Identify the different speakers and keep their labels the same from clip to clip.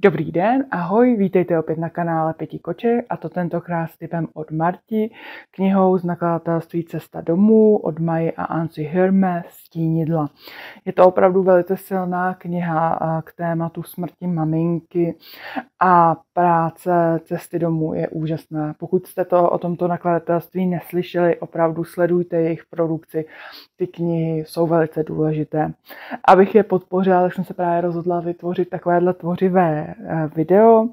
Speaker 1: Dobrý den, ahoj, vítejte opět na kanále Pěti koček a to tentokrát s tipem od Marti, knihou z nakladatelství Cesta domů od Maji a Anci Hirme Stínidla. Je to opravdu velice silná kniha k tématu smrti maminky a práce cesty domů je úžasná. Pokud jste o tomto nakladatelství neslyšeli, opravdu sledujte jejich produkci. Ty knihy jsou velice důležité. Abych je podpořila, tak jsem se právě rozhodla vytvořit takovéhle tvořivé video,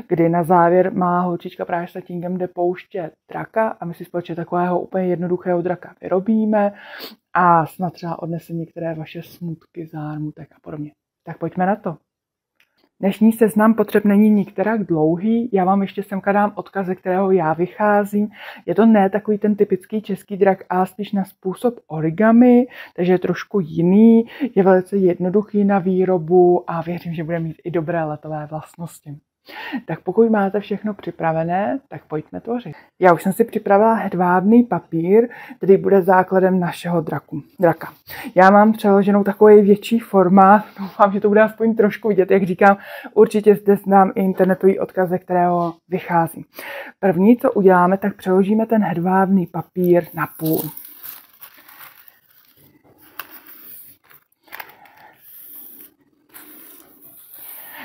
Speaker 1: kdy na závěr má holčička právě s tatínkem jde pouštět draka a my si společně takového úplně jednoduchého draka vyrobíme a snad třeba odnese některé vaše smutky, zármutek a podobně. Tak pojďme na to. Dnešní seznam potřeb není nikterak dlouhý, já vám ještě semka dám odkaz, ze kterého já vycházím. Je to ne takový ten typický český drak, ale spíš na způsob origami, takže je trošku jiný, je velice jednoduchý na výrobu a věřím, že bude mít i dobré letové vlastnosti. Tak pokud máte všechno připravené, tak pojďme tvořit. Já už jsem si připravila hedvábný papír, který bude základem našeho draka. Já mám přeloženou takový větší formát, doufám, že to bude aspoň trošku vidět, jak říkám, určitě zde znám i internetový odkaz, ze kterého vychází. První, co uděláme, tak přeložíme ten hedvábný papír na půl.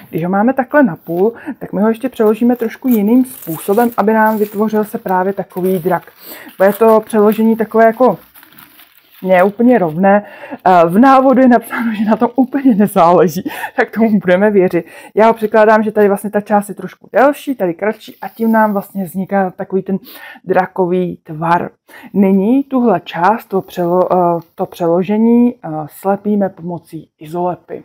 Speaker 1: Když ho máme takhle na půl, tak my ho ještě přeložíme trošku jiným způsobem, aby nám vytvořil se právě takový drak. Bude to přeložení takové jako ne úplně rovné. V návodu je napsáno, že na tom úplně nezáleží, tak tomu budeme věřit. Já ho překládám, že tady vlastně ta část je trošku delší, tady kratší a tím nám vlastně vzniká takový ten drakový tvar. Nyní tuhle část, to přeložení slepíme pomocí izolepy.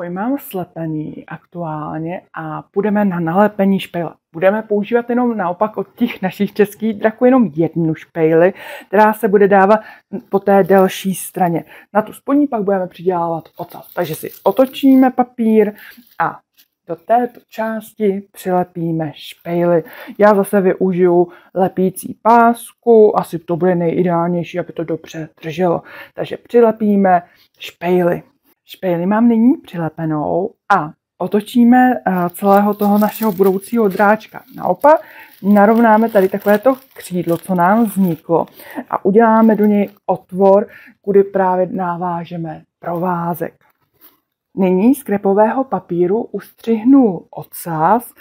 Speaker 1: Mám slepený aktuálně a půjdeme na nalepení špejle. Budeme používat jenom naopak od těch našich českých draků jenom jednu špejli, která se bude dávat po té delší straně. Na tu spodní pak budeme přidělávat ocas. Takže si otočíme papír a do této části přilepíme špejly. Já zase využiju lepící pásku, asi to bude nejideálnější, aby to dobře drželo. Takže přilepíme špejly. Špejli mám nyní přilepenou a otočíme celého toho našeho budoucího dráčka. Naopak narovnáme tady takovéto křídlo, co nám vzniklo a uděláme do něj otvor, kudy právě navážeme provázek. Nyní z krepového papíru ustřihnu ocas.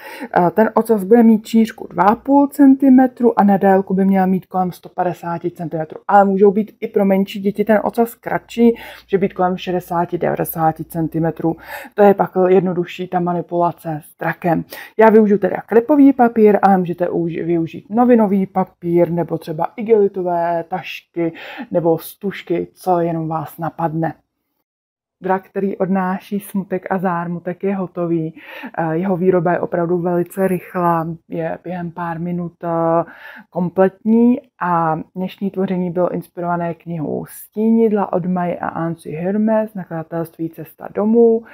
Speaker 1: Ten ocas bude mít šířku 2,5 cm a na délku by měl mít kolem 150 cm. Ale můžou být i pro menší děti ten ocas kratší, může být kolem 60-90 cm. To je pak jednodušší ta manipulace s drakem. Já využiju teda krepový papír, ale můžete využít novinový papír nebo třeba igelitové tašky nebo stužky, co jenom vás napadne. Drak, který odnáší smutek a zármutek, je hotový. Jeho výroba je opravdu velice rychlá, je během pár minut kompletní a dnešní tvoření bylo inspirované knihou Stínidla od Maji a Anci Hirme z nakladatelství Cesta domů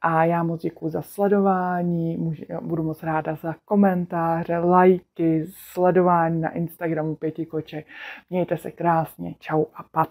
Speaker 1: a já moc děkuji za sledování, budu moc ráda za komentáře, lajky, sledování na Instagramu Pěti koček. Mějte se krásně, čau a pac.